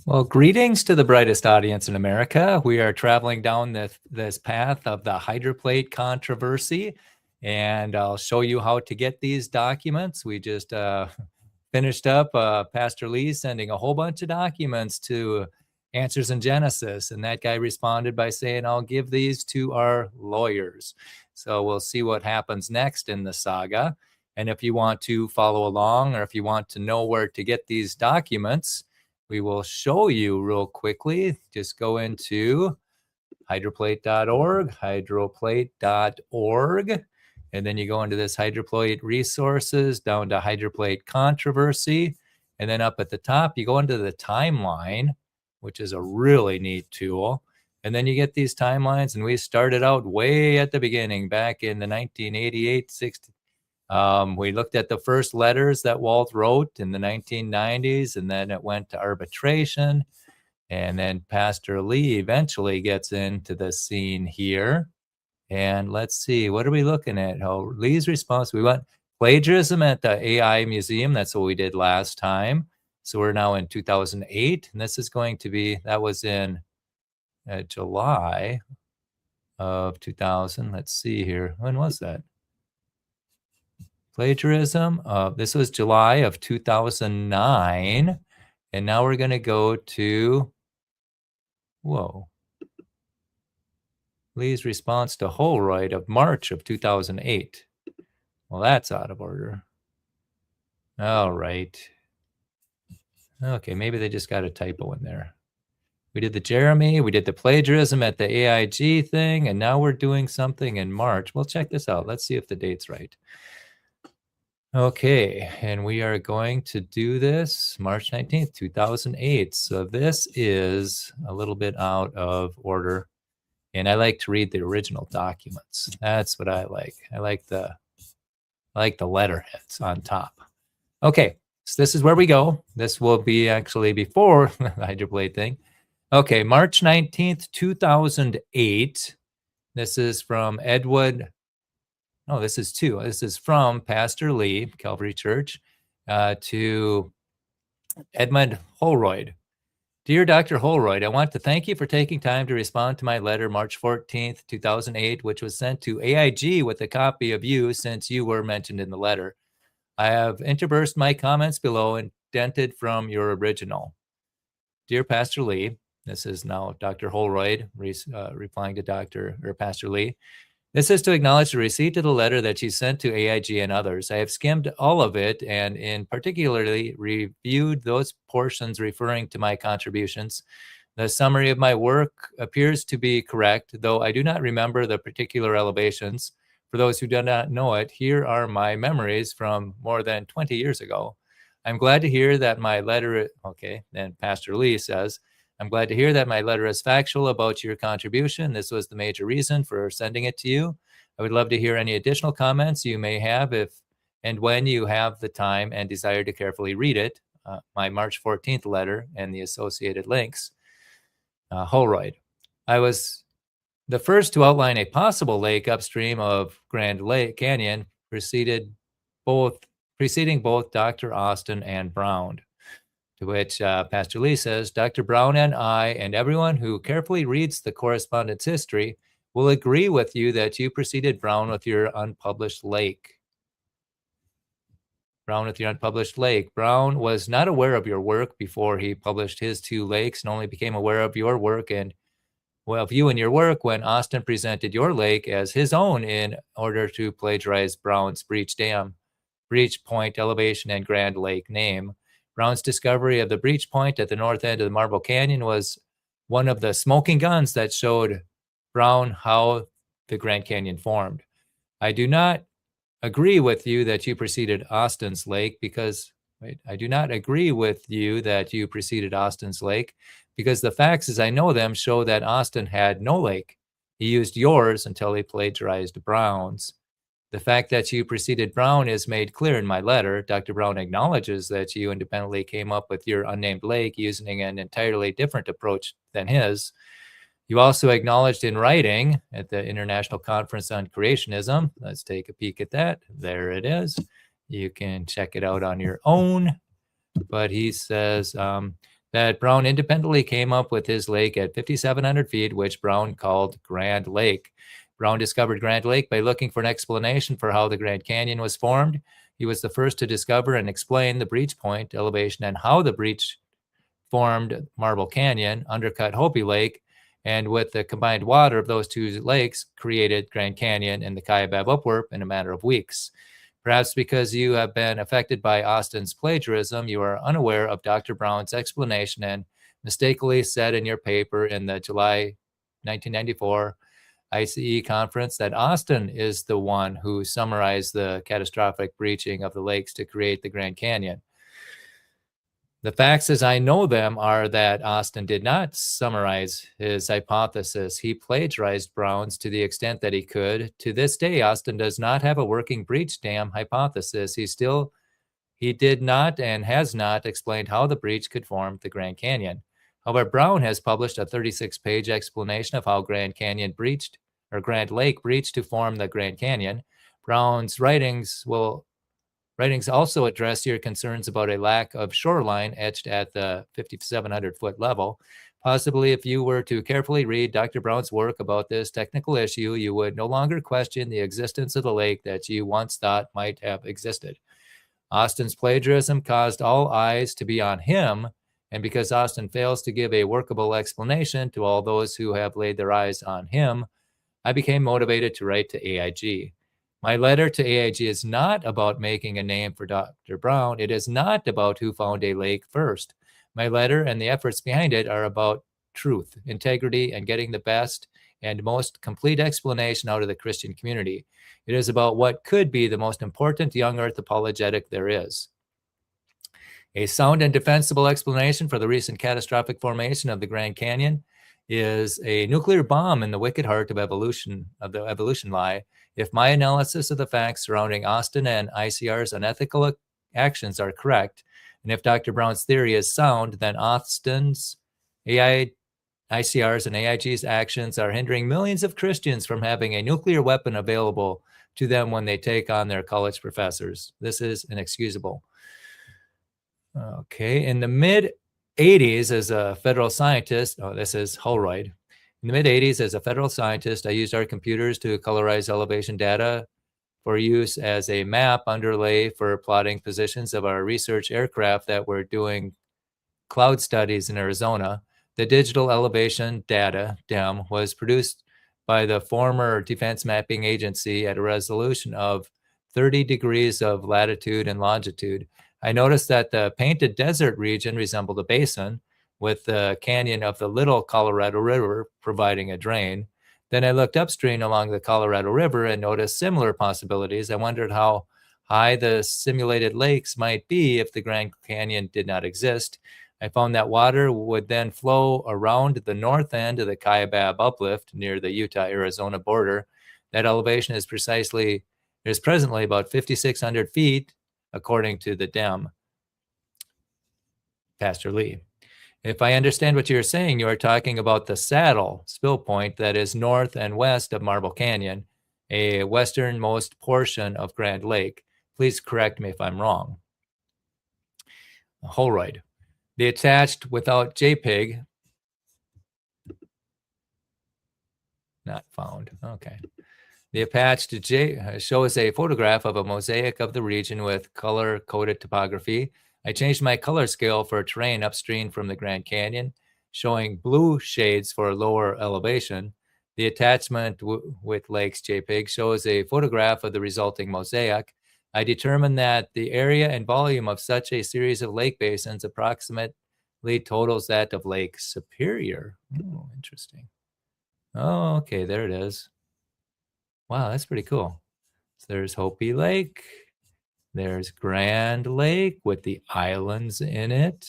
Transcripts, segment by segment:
Well, greetings to the brightest audience in America. We are traveling down this path of the hydroplate controversy, and I'll show you how to get these documents. We just finished up Pastor Lee sending a whole bunch of documents to Answers in Genesis, and that guy responded by saying, I'll give these to our lawyers. So we'll see what happens next in the saga. And if you want to follow along, or if you want to know where to get these documents, we will show you real quickly. Just go into hydroplate.org, and then you go into this hydroplate resources, down to hydroplate controversy, and then up at the top, you go into the timeline, which is a really neat tool. And then you get these timelines, and we started out way at the beginning, back in the 1988, 60. We looked at the first letters that Walt wrote in the 1990s, and then it went to arbitration. And then Pastor Lee eventually gets into the scene here. And let's see, what are we looking at? Oh, Lee's response, we went plagiarism at the AI Museum. That's what we did last time. So we're now in 2008, and this is going to be, that was in July of 2000. Let's see here. When was that? Plagiarism. This was July of 2009. And now we're going to go to, Lee's response to Holroyd of March of 2008. Well, that's out of order. All right. Okay, maybe they just got a typo in there. We did the Jeremy, we did the plagiarism at the AIG thing, and now we're doing something in March. Well, check this out. Let's see if the date's right. Okay, and we are going to do this March 19th, 2008. So this is a little bit out of order, and I like to read the original documents. That's what I like. I like the letterheads on top. Okay, so this is where we go. This will be actually before the hydroplate thing. Okay, March 19th, 2008. This is from Edward. No, this is two. This is from Pastor Lee, Calvary Church, to Edmund Holroyd. Dear Dr. Holroyd, I want to thank you for taking time to respond to my letter March 14th, 2008, which was sent to AIG with a copy of you since you were mentioned in the letter. I have interspersed my comments below and indented from your original. Dear Pastor Lee, this is now Dr. Holroyd replying to Pastor Lee. This is to acknowledge the receipt of the letter that you sent to AIG and others. I have skimmed all of it and in particularly reviewed those portions referring to my contributions. The summary of my work appears to be correct, though I do not remember the particular elevations. For those who do not know it, here are my memories from more than 20 years ago. I'm glad to hear that my letter, okay, then Pastor Lee says, I'm glad to hear that my letter is factual about your contribution. This was the major reason for sending it to you. I would love to hear any additional comments you may have if and when you have the time and desire to carefully read it. My March 14th letter and the associated links. Holroyd. I was the first to outline a possible lake upstream of Grand Lake Canyon, preceding both Dr. Austin and Brown. To which Pastor Lee says, Dr. Brown and I and everyone who carefully reads the correspondence history will agree with you that you preceded Brown with your unpublished lake. Brown was not aware of your work before he published his two lakes and only became aware of your work and of you and your work when Austin presented your lake as his own in order to plagiarize Brown's breach point elevation and Grand Lake name. Brown's discovery of the breach point at the north end of the Marble Canyon was one of the smoking guns that showed Brown how the Grand Canyon formed. I do not agree with you that you preceded Austin's lake because the facts as I know them show that Austin had no lake. He used yours until he plagiarized Brown's. The fact that you preceded Brown is made clear in my letter. Dr. Brown acknowledges that you independently came up with your unnamed lake using an entirely different approach than his. You also acknowledged in writing at the International Conference on Creationism. Let's take a peek at that. There it is. You can check it out on your own. But he says that that Brown independently came up with his lake at 5,700 feet, which Brown called Grand Lake. Brown discovered Grand Lake by looking for an explanation for how the Grand Canyon was formed. He was the first to discover and explain the breach point elevation and how the breach formed Marble Canyon, undercut Hopi Lake, and with the combined water of those two lakes, created Grand Canyon and the Kaibab Upward in a matter of weeks. Perhaps because you have been affected by Austin's plagiarism, you are unaware of Dr. Brown's explanation and mistakenly said in your paper in the July 1994 ICE conference that Austin is the one who summarized the catastrophic breaching of the lakes to create the Grand Canyon. The facts as I know them are that Austin did not summarize his hypothesis. He plagiarized Brown's to the extent that he could. To this day, Austin does not have a working breach dam hypothesis. He did not and has not explained how the breach could form the Grand Canyon. However, Brown has published a 36-page explanation of how Grand Lake breached to form the Grand Canyon. Brown's writings also address your concerns about a lack of shoreline etched at the 5,700-foot level. Possibly, if you were to carefully read Dr. Brown's work about this technical issue, you would no longer question the existence of the lake that you once thought might have existed. Austin's plagiarism caused all eyes to be on him, and because Austin fails to give a workable explanation to all those who have laid their eyes on him, I became motivated to write to AIG. My letter to AIG is not about making a name for Dr. Brown. It is not about who found a lake first. My letter and the efforts behind it are about truth, integrity, and getting the best and most complete explanation out of the Christian community. It is about what could be the most important young earth apologetic there is. A sound and defensible explanation for the recent catastrophic formation of the Grand Canyon is a nuclear bomb in the wicked heart of the evolution lie. If my analysis of the facts surrounding Austin and ICR's unethical actions are correct, and if Dr. Brown's theory is sound, then Austin's, ICR's, and AIG's actions are hindering millions of Christians from having a nuclear weapon available to them when they take on their college professors. This is inexcusable. Okay, in the mid-'80s, as a federal scientist, this is Holroyd. In the mid-'80s, as a federal scientist, I used our computers to colorize elevation data for use as a map underlay for plotting positions of our research aircraft that were doing cloud studies in Arizona. The digital elevation data, DEM, was produced by the former Defense Mapping Agency at a resolution of 30 degrees of latitude and longitude. I noticed that the painted desert region resembled a basin, with the canyon of the Little Colorado River providing a drain. Then I looked upstream along the Colorado River and noticed similar possibilities. I wondered how high the simulated lakes might be if the Grand Canyon did not exist. I found that water would then flow around the north end of the Kaibab uplift near the Utah-Arizona border. That elevation is presently about 5,600 feet, according to the DEM. Pastor Lee. If I understand what you're saying, you are talking about the saddle spill point that is north and west of Marble Canyon, a westernmost portion of Grand Lake. Please correct me if I'm wrong. Holroyd. The attached without JPEG. Not found. Okay. The attached shows a photograph of a mosaic of the region with color-coded topography. I changed my color scale for terrain upstream from the Grand Canyon, showing blue shades for lower elevation. The attachment with lakes JPEG shows a photograph of the resulting mosaic. I determined that the area and volume of such a series of lake basins approximately totals that of Lake Superior. Oh, interesting. Oh, okay, there it is. Wow, that's pretty cool. So there's Hopi Lake. There's Grand Lake with the islands in it.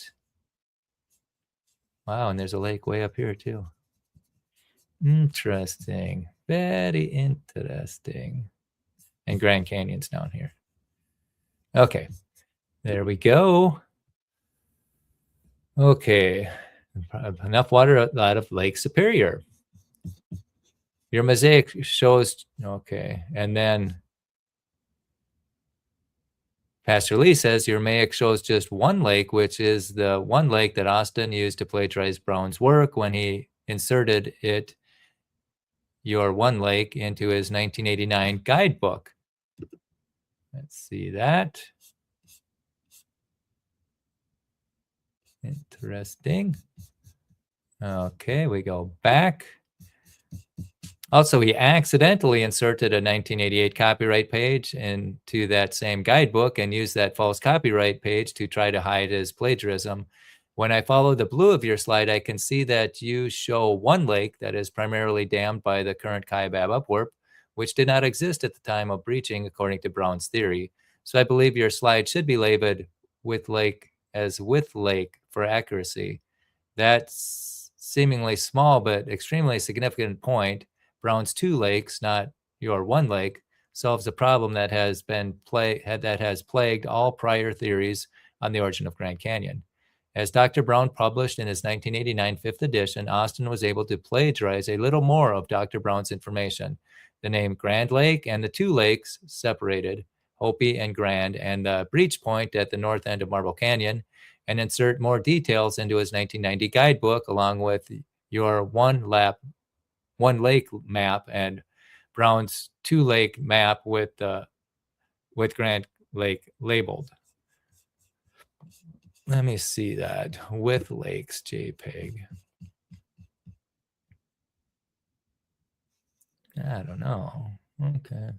Wow, and there's a lake way up here too. Interesting. Very interesting. And Grand Canyon's down here. Okay, there we go. Okay, enough water out of Lake Superior. Your mosaic shows, okay, and then Pastor Lee says your Mayak shows just one lake, which is the one lake that Austin used to plagiarize Brown's work when he inserted your one lake into his 1989 guidebook. Let's see that. Interesting. Okay, we go back. Also, he accidentally inserted a 1988 copyright page into that same guidebook and used that false copyright page to try to hide his plagiarism. When I follow the blue of your slide, I can see that you show one lake that is primarily dammed by the current Kaibab upwarp, which did not exist at the time of breaching, according to Brown's theory. So I believe your slide should be labeled with lake as with lake for accuracy. That's seemingly small but extremely significant point. Brown's two lakes, not your one lake, solves a problem that has plagued all prior theories on the origin of Grand Canyon. As Dr. Brown published in his 1989 fifth edition, Austin was able to plagiarize a little more of Dr. Brown's information. The name Grand Lake and the two lakes separated, Hopi and Grand, and the breach point at the north end of Marble Canyon, and insert more details into his 1990 guidebook, along with your one lake map and Brown's two lake map with Grand Lake labeled. Let me see that with lakes JPEG. I don't know. Okay.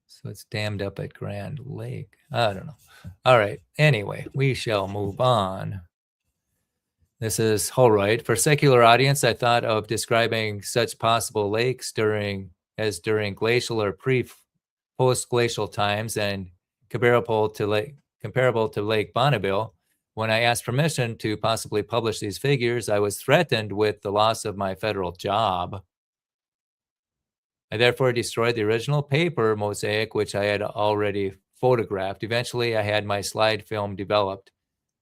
So it's dammed up at Grand Lake. I don't know. All right. Anyway, we shall move on. This is Holroyd. For secular audience, I thought of describing such possible lakes during glacial or post-glacial times and comparable to Lake Bonneville. When I asked permission to possibly publish these figures, I was threatened with the loss of my federal job. I therefore destroyed the original paper mosaic, which I had already photographed. Eventually, I had my slide film developed.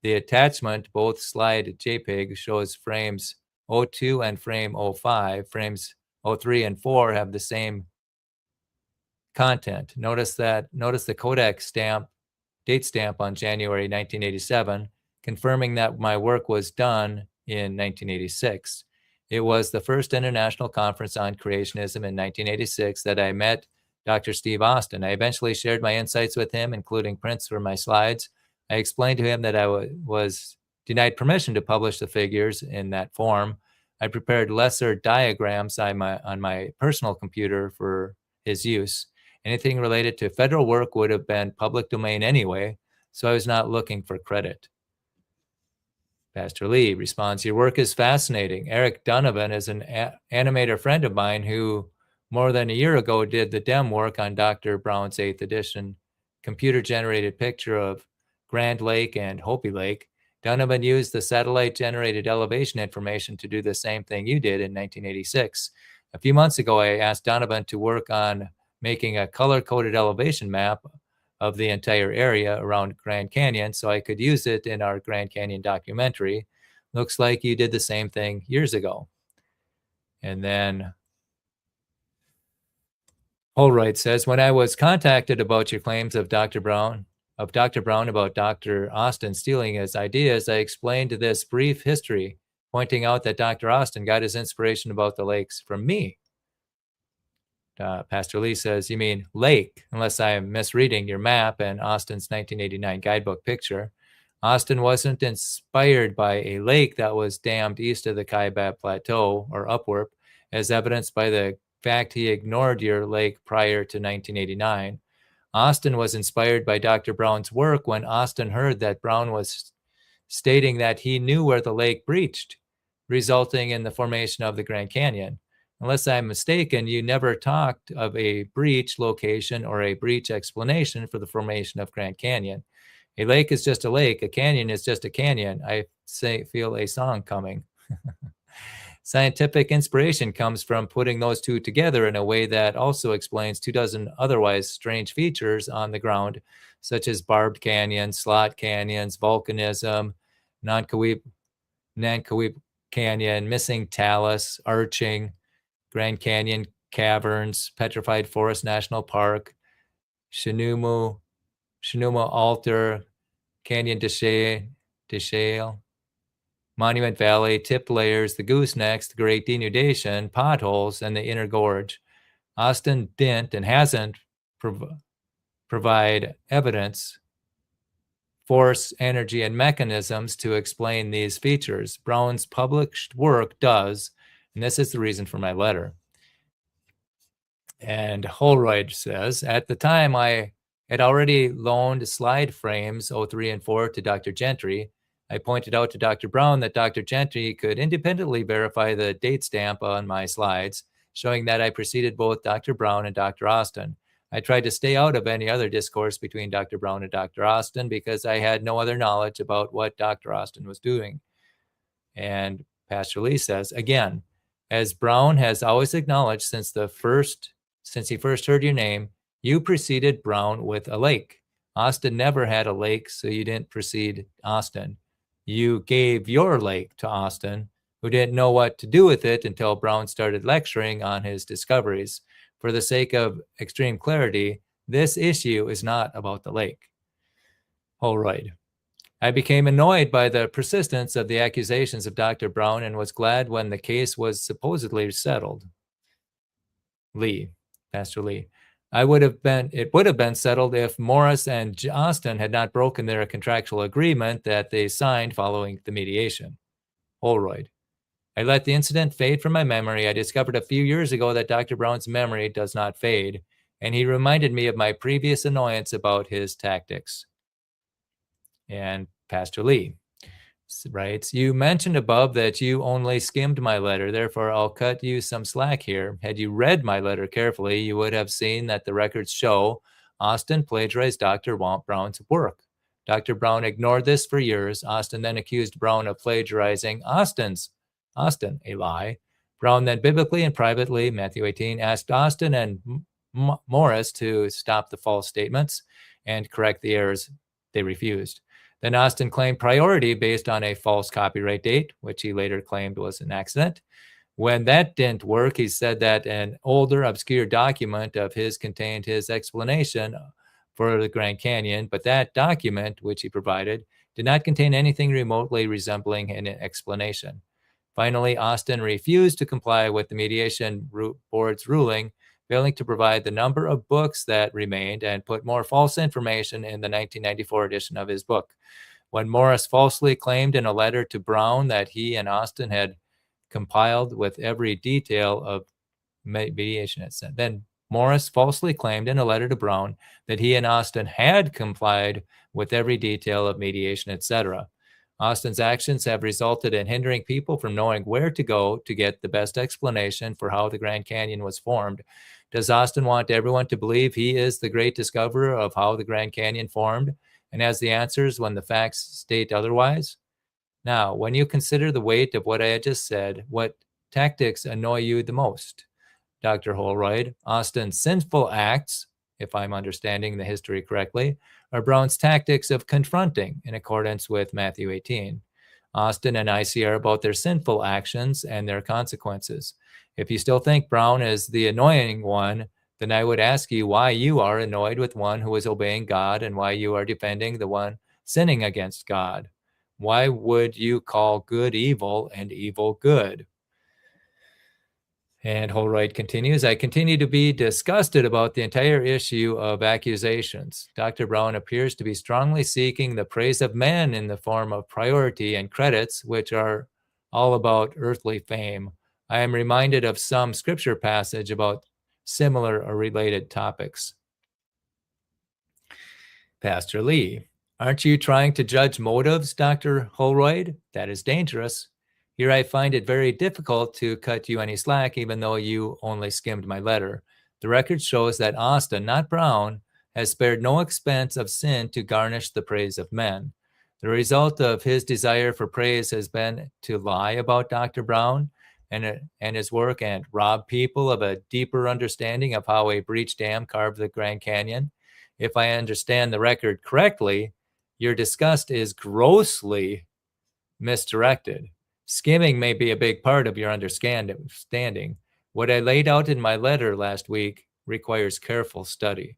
The attachment, both slide JPEG, shows frames 02 and frame 05. Frames 03 and 4 have the same content. Notice the Kodak date stamp on January 1987, confirming that my work was done in 1986. It was the first international conference on creationism in 1986 that I met Dr. Steve Austin. I eventually shared my insights with him, including prints for my slides. I explained to him that I was denied permission to publish the figures in that form. I prepared lesser diagrams on my personal computer for his use. Anything related to federal work would have been public domain anyway, so I was not looking for credit. Pastor Lee responds, your work is fascinating. Eric Donovan is an animator friend of mine who more than a year ago did the DEM work on Dr. Brown's 8th edition computer-generated picture of Grand Lake and Hopi Lake. Donovan used the satellite-generated elevation information to do the same thing you did in 1986. A few months ago, I asked Donovan to work on making a color-coded elevation map of the entire area around Grand Canyon so I could use it in our Grand Canyon documentary. Looks like you did the same thing years ago. And then Holroyd says, when I was contacted about your claims of Dr. Brown about Dr. Austin stealing his ideas, I explained this brief history, pointing out that Dr. Austin got his inspiration about the lakes from me. Pastor Lee says, you mean lake, unless I am misreading your map and Austin's 1989 guidebook picture. Austin wasn't inspired by a lake that was dammed east of the Kaibab Plateau or upwarp, as evidenced by the fact he ignored your lake prior to 1989. Austin was inspired by Dr. Brown's work when Austin heard that Brown was stating that he knew where the lake breached, resulting in the formation of the Grand Canyon. Unless I'm mistaken, you never talked of a breach location or a breach explanation for the formation of Grand Canyon. A lake is just a lake. A canyon is just a canyon. I feel a song coming. Scientific inspiration comes from putting those two together in a way that also explains 24 otherwise strange features on the ground, such as barbed canyons, slot canyons, volcanism, Nankoweap Canyon, missing talus, arching, Grand Canyon caverns, Petrified Forest National Park, Shinumu Sonoma Altar, Canyon de Shale, Monument Valley, tip layers, the goosenecks, the great denudation, potholes, and the inner gorge. Austin didn't and hasn't provide evidence, force, energy, and mechanisms to explain these features. Brown's published work does, and this is the reason for my letter. And Holroyd says, at the time I had already loaned slide frames 03 and 4 to Dr. Gentry. I pointed out to Dr. Brown that Dr. Gentry could independently verify the date stamp on my slides, showing that I preceded both Dr. Brown and Dr. Austin. I tried to stay out of any other discourse between Dr. Brown and Dr. Austin because I had no other knowledge about what Dr. Austin was doing. And Pastor Lee says, again, as Brown has always acknowledged since he first heard your name, you preceded Brown with a lake. Austin never had a lake, so you didn't precede Austin. You gave your lake to Austin, who didn't know what to do with it until Brown started lecturing on his discoveries. For the sake of extreme clarity, this issue is not about the lake. Holroyd. I became annoyed by the persistence of the accusations of Dr. Brown and was glad when the case was supposedly settled. Lee, Pastor Lee. It would have been settled if Morris and Austin had not broken their contractual agreement that they signed following the mediation. Holroyd. I let the incident fade from my memory. I discovered a few years ago that Dr. Brown's memory does not fade, and he reminded me of my previous annoyance about his tactics. And Pastor Lee writes, you mentioned above that you only skimmed my letter, therefore I'll cut you some slack here. Had you read my letter carefully, you would have seen that the records show Austin plagiarized Dr. Brown's work. Dr. Brown ignored this for years. Austin then accused Brown of plagiarizing Austin, a lie. Brown then biblically and privately, Matthew 18, asked Austin and Morris to stop the false statements and correct the errors. They refused. Then Austin claimed priority based on a false copyright date, which he later claimed was an accident. When that didn't work, he said that an older, obscure document of his contained his explanation for the Grand Canyon, but that document, which he provided, did not contain anything remotely resembling an explanation. Finally, Austin refused to comply with the mediation board's ruling, failing to provide the number of books that remained and put more false information in the 1994 edition of his book. When Morris falsely claimed in a letter to Brown that he and Austin had compiled with every detail of mediation, then Morris falsely claimed in a letter to Brown that he and Austin had complied with every detail of mediation, etc. Austin's actions have resulted in hindering people from knowing where to go to get the best explanation for how the Grand Canyon was formed. Does Austin want everyone to believe he is the great discoverer of how the Grand Canyon formed and has the answers when the facts state otherwise? Now, when you consider the weight of what I had just said, what tactics annoy you the most? Dr. Holroyd, Austin's sinful acts, if I'm understanding the history correctly, are Brown's tactics of confronting in accordance with Matthew 18. Austin and I.C. are about their sinful actions and their consequences. If you still think Brown is the annoying one, then I would ask you why you are annoyed with one who is obeying God and why you are defending the one sinning against God. Why would you call good evil and evil good? And Holroyd continues, I continue to be disgusted about the entire issue of accusations. Dr. Brown appears to be strongly seeking the praise of men in the form of priority and credits, which are all about earthly fame. I am reminded of some scripture passage about similar or related topics. Pastor Lee, aren't you trying to judge motives, Dr. Holroyd? That is dangerous. Here I find it very difficult to cut you any slack, even though you only skimmed my letter. The record shows that Austin, not Brown, has spared no expense of sin to garnish the praise of men. The result of his desire for praise has been to lie about Dr. Brown and his work and rob people of a deeper understanding of how a breach dam carved the Grand Canyon. If I understand the record correctly, your disgust is grossly misdirected. Skimming may be a big part of your understanding. What I laid out in my letter last week requires careful study.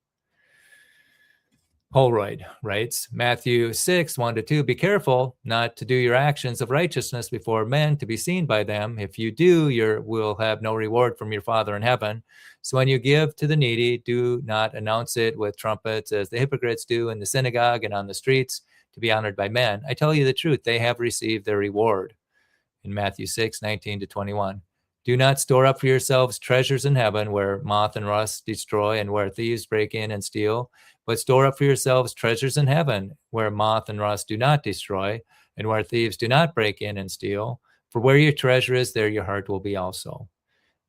Holroyd writes, Matthew 6, 1-2, be careful not to do your actions of righteousness before men to be seen by them. If you do, you will have no reward from your Father in heaven. So when you give to the needy, do not announce it with trumpets as the hypocrites do in the synagogue and on the streets to be honored by men. I tell you the truth, they have received their reward. In Matthew 6, 19-21. Do not store up for yourselves treasures in heaven where moth and rust destroy and where thieves break in and steal, but store up for yourselves treasures in heaven where moth and rust do not destroy and where thieves do not break in and steal. For where your treasure is, there your heart will be also.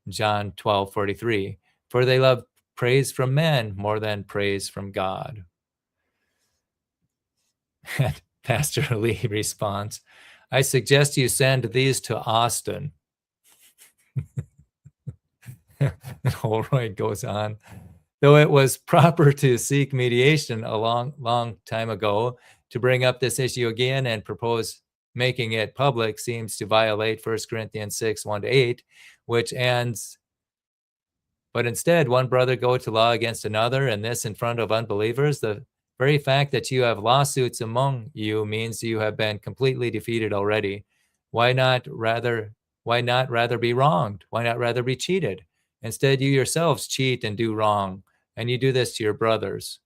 John 12:43. For they love praise from men more than praise from God. And Pastor Lee responds, I suggest you send these to Austin. Holroyd goes on, though it was proper to seek mediation a long time ago, to bring up this issue again and propose making it public seems to violate 1 Corinthians 6, 1-8, which ends, but instead one brother go to law against another, and this in front of unbelievers. The very fact that you have lawsuits among you means you have been completely defeated already. Why not rather be wronged? Why not rather be cheated? Instead, you yourselves cheat and do wrong, and you do this to your brothers.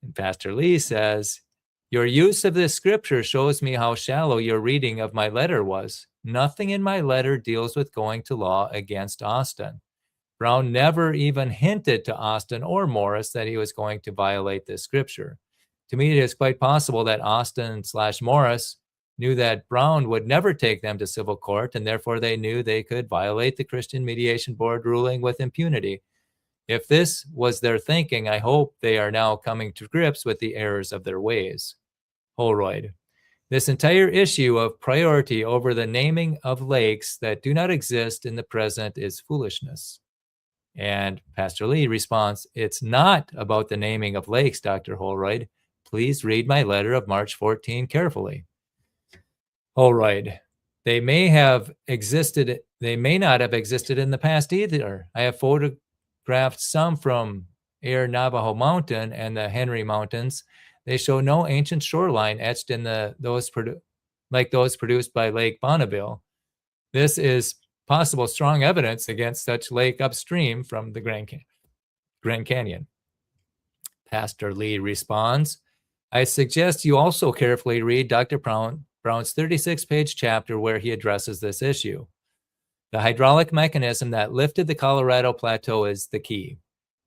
And Pastor Lee says, your use of this scripture shows me how shallow your reading of my letter was. Nothing in my letter deals with going to law against Austin. Brown never even hinted to Austin or Morris that he was going to violate this scripture. To me, it is quite possible that Austin/Morris knew that Brown would never take them to civil court, and therefore they knew they could violate the Christian Mediation Board ruling with impunity. If this was their thinking, I hope they are now coming to grips with the errors of their ways. Holroyd. This entire issue of priority over the naming of lakes that do not exist in the present is foolishness. And Pastor Lee responds, it's not about the naming of lakes, Dr. Holroyd. Please read my letter of March 14 carefully. Holroyd, they may not have existed in the past either. I have photographed some from Air Navajo Mountain and the Henry Mountains. They show no ancient shoreline etched in those produced by Lake Bonneville. This is possible strong evidence against such lake upstream from the Grand Canyon. Pastor Lee responds, I suggest you also carefully read Dr. Brown's 36-page chapter where he addresses this issue. The hydraulic mechanism that lifted the Colorado Plateau is the key,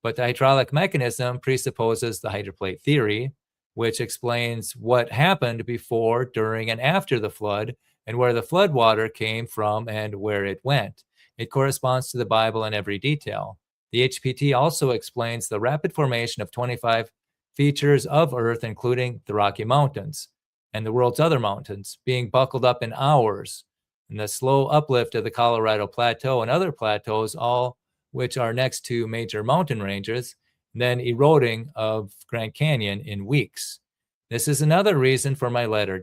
but the hydraulic mechanism presupposes the hydroplate theory, which explains what happened before, during, and after the flood, and where the flood water came from and where it went. It corresponds to the Bible in every detail. The HPT also explains the rapid formation of 25 features of Earth, including the Rocky Mountains and the world's other mountains, being buckled up in hours, and the slow uplift of the Colorado Plateau and other plateaus, all which are next to major mountain ranges, then eroding of Grand Canyon in weeks. This is another reason for my letter.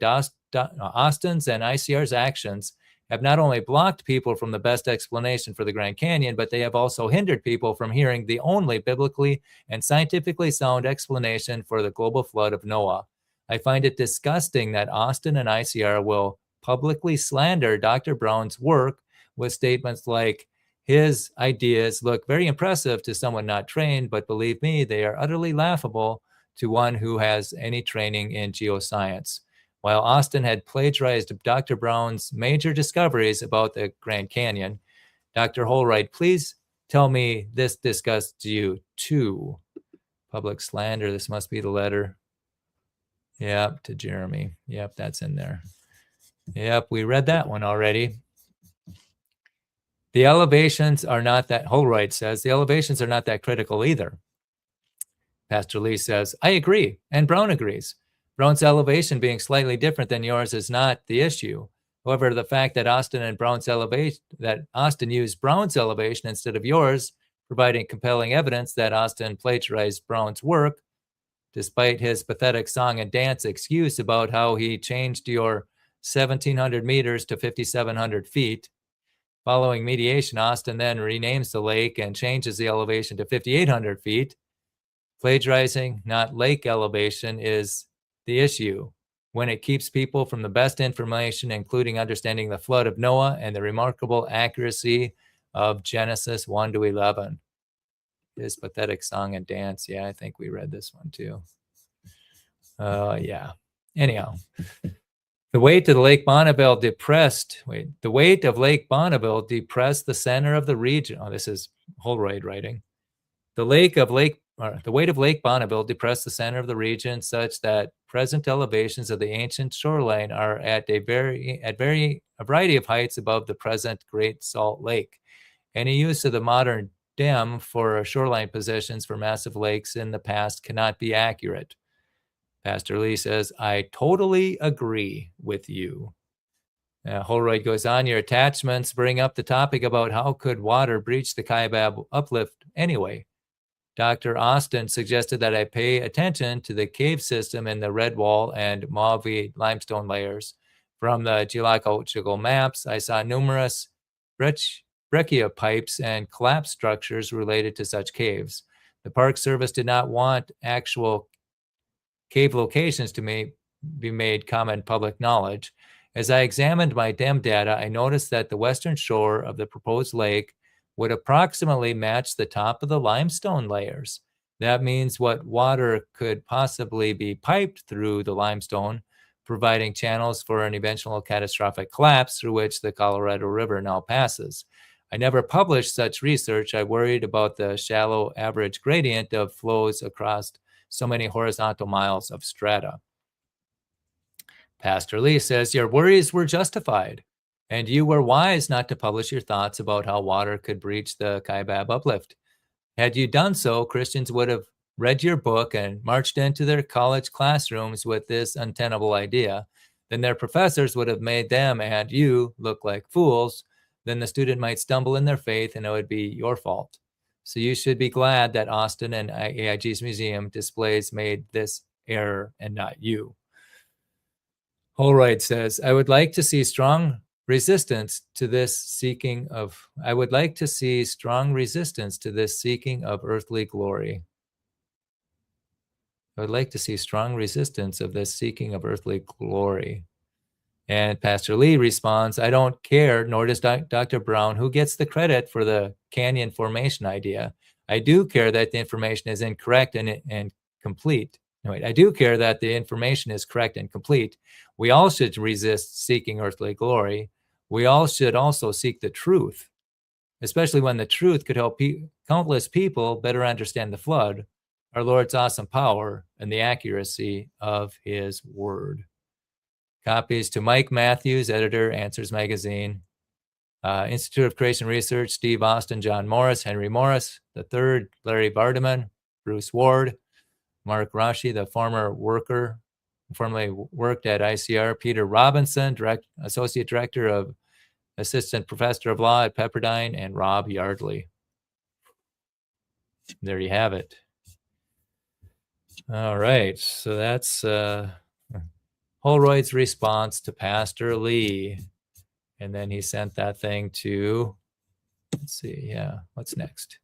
Austin's and ICR's actions have not only blocked people from the best explanation for the Grand Canyon, but they have also hindered people from hearing the only biblically and scientifically sound explanation for the global flood of Noah. I find it disgusting that Austin and ICR will publicly slander Dr. Brown's work with statements like, his ideas look very impressive to someone not trained, but believe me, they are utterly laughable to one who has any training in geoscience. While Austin had plagiarized Dr. Brown's major discoveries about the Grand Canyon, Dr. Holroyd, please tell me this disgusts you too. Public slander, this must be the letter. Yep, to Jeremy. Yep, that's in there. Yep, we read that one already. The elevations are not that, Holroyd says, the elevations are not that critical either. Pastor Lee says, I agree, and Brown agrees. Brown's elevation being slightly different than yours is not the issue. However, the fact that Austin used Brown's elevation instead of yours, providing compelling evidence that Austin plagiarized Brown's work, despite his pathetic song and dance excuse about how he changed your 1,700 meters to 5,700 feet. Following mediation, Austin then renames the lake and changes the elevation to 5,800 feet. Plagiarizing, not lake elevation, is the issue when it keeps people from the best information, including understanding the flood of Noah and the remarkable accuracy of Genesis 1 to 11. His pathetic song and dance. Yeah, I think we read this one too. Yeah. Anyhow, the weight of Lake Bonneville depressed the center of the region. Oh, this is Holroyd writing. The weight of Lake Bonneville depressed the center of the region such that present elevations of the ancient shoreline are at a variety of heights above the present Great Salt Lake. Any use of the modern dam for shoreline positions for massive lakes in the past cannot be accurate. Pastor Lee says, I totally agree with you. Holroyd goes on, your attachments bring up the topic about how could water breach the Kaibab uplift anyway. Dr. Austin suggested that I pay attention to the cave system in the red wall and Mauve limestone layers. From the geological maps, I saw numerous breccia pipes and collapse structures related to such caves. The Park Service did not want actual cave locations to be made common public knowledge. As I examined my DEM data, I noticed that the western shore of the proposed lake would approximately match the top of the limestone layers. That means what water could possibly be piped through the limestone, providing channels for an eventual catastrophic collapse through which the Colorado River now passes. I never published such research. I worried about the shallow average gradient of flows across so many horizontal miles of strata. Pastor Lee says, your worries were justified, and you were wise not to publish your thoughts about how water could breach the Kaibab uplift. Had you done so, Christians would have read your book and marched into their college classrooms with this untenable idea. Then their professors would have made them and you look like fools. Then the student might stumble in their faith and it would be your fault. So you should be glad that Austin and AIG's museum displays made this error and not you. Holroyd says, I would like to see strong resistance to this seeking of earthly glory. I would like to see strong resistance of this seeking of earthly glory. And Pastor Lee responds, I don't care, nor does Dr. Brown, who gets the credit for the canyon formation idea. I do care that the information is incorrect and complete. No, wait, I do care that the information is correct and complete. We all should resist seeking earthly glory. We all should also seek the truth, especially when the truth could help countless people better understand the flood, our Lord's awesome power, and the accuracy of his word. Copies to Mike Matthews, editor, Answers Magazine. Institute of Creation Research, Steve Austin, John Morris, Henry Morris, the third, Larry Vardaman, Bruce Ward, Mark Rashi, the formerly worked at ICR, Peter Robinson, Associate Director of Assistant Professor of Law at Pepperdine, and Rob Yardley. There you have it. All right, so that's Holroyd's response to Pastor Lee. And then he sent that thing to, let's see, what's next?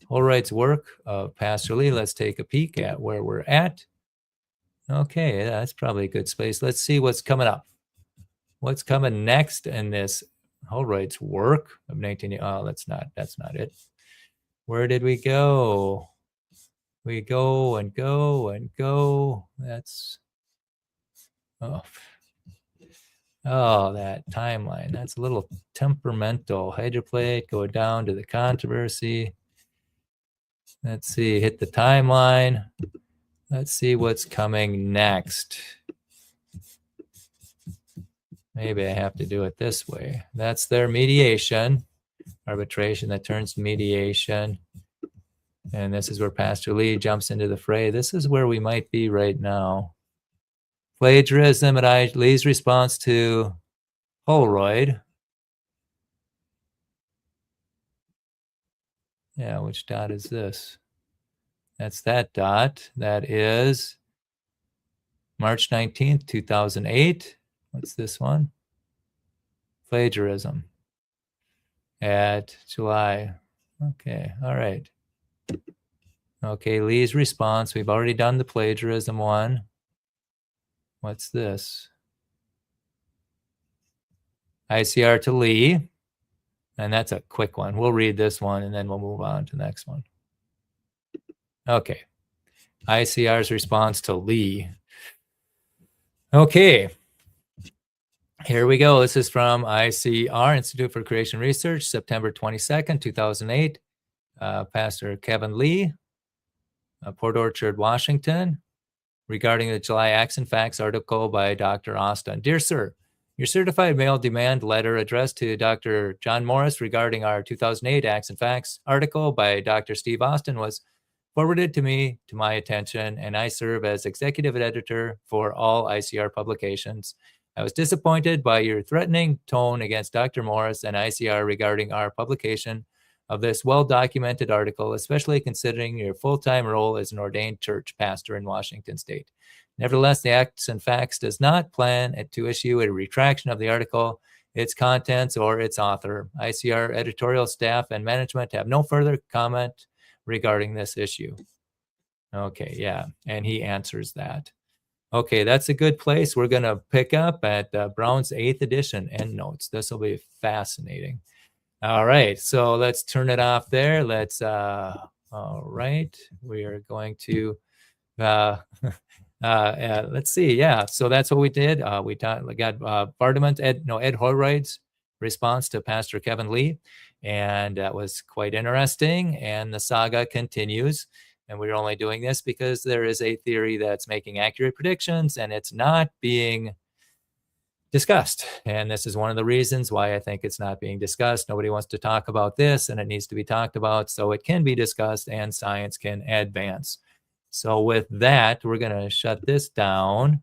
Holroyd's work of Pastor Lee. Let's take a peek at where we're at. Okay, that's probably a good space. Let's see what's coming up. What's coming next in this Holroyd's work of 19? Oh, that's not it. Where did we go? We go and go and go. That's that timeline. That's a little temperamental. Hydroplate, go down to the controversy. Let's see, hit the timeline. Let's see what's coming next. Maybe I have to do it this way. That's their mediation, arbitration that turns to mediation. And this is where Pastor Lee jumps into the fray. This is where we might be right now. Plagiarism and Lee's response to Holroyd. Yeah, which dot is this? That's that dot. That is March 19th, 2008. What's this one? Plagiarism at July. Okay, all right. Okay, Lee's response. We've already done the plagiarism one. What's this? ICR to Lee. And that's a quick one. We'll read this one and then we'll move on to the next one. Okay. ICR's response to Lee. Okay. Here we go. This is from ICR, Institute for Creation Research, September 22nd, 2008. Pastor Kevin Lee, Port Orchard, Washington, regarding the July Acts and Facts article by Dr. Austin. Dear Sir, your certified mail demand letter addressed to Dr. John Morris regarding our 2008 Acts and Facts article by Dr. Steve Austin was forwarded to me, to my attention, and I serve as executive editor for all ICR publications. I was disappointed by your threatening tone against Dr. Morris and ICR regarding our publication of this well-documented article, especially considering your full-time role as an ordained church pastor in Washington State. Nevertheless, the Acts and Facts does not plan to issue a retraction of the article, its contents, or its author. ICR editorial staff and management have no further comment regarding this issue. Okay, yeah, and he answers that. Okay, that's a good place. We're going to pick up at Brown's 8th edition endnotes. This will be fascinating. All right, so let's turn it off there. Let's, all right, we are going to, let's see. Yeah, so that's what we did. We got Ed Holroyd's response to Pastor Kevin Lee, and that was quite interesting. And the saga continues. And we're only doing this because there is a theory that's making accurate predictions and it's not being discussed. And this is one of the reasons why I think it's not being discussed. Nobody wants to talk about this, and it needs to be talked about so it can be discussed and science can advance. So with that, we're going to shut this down.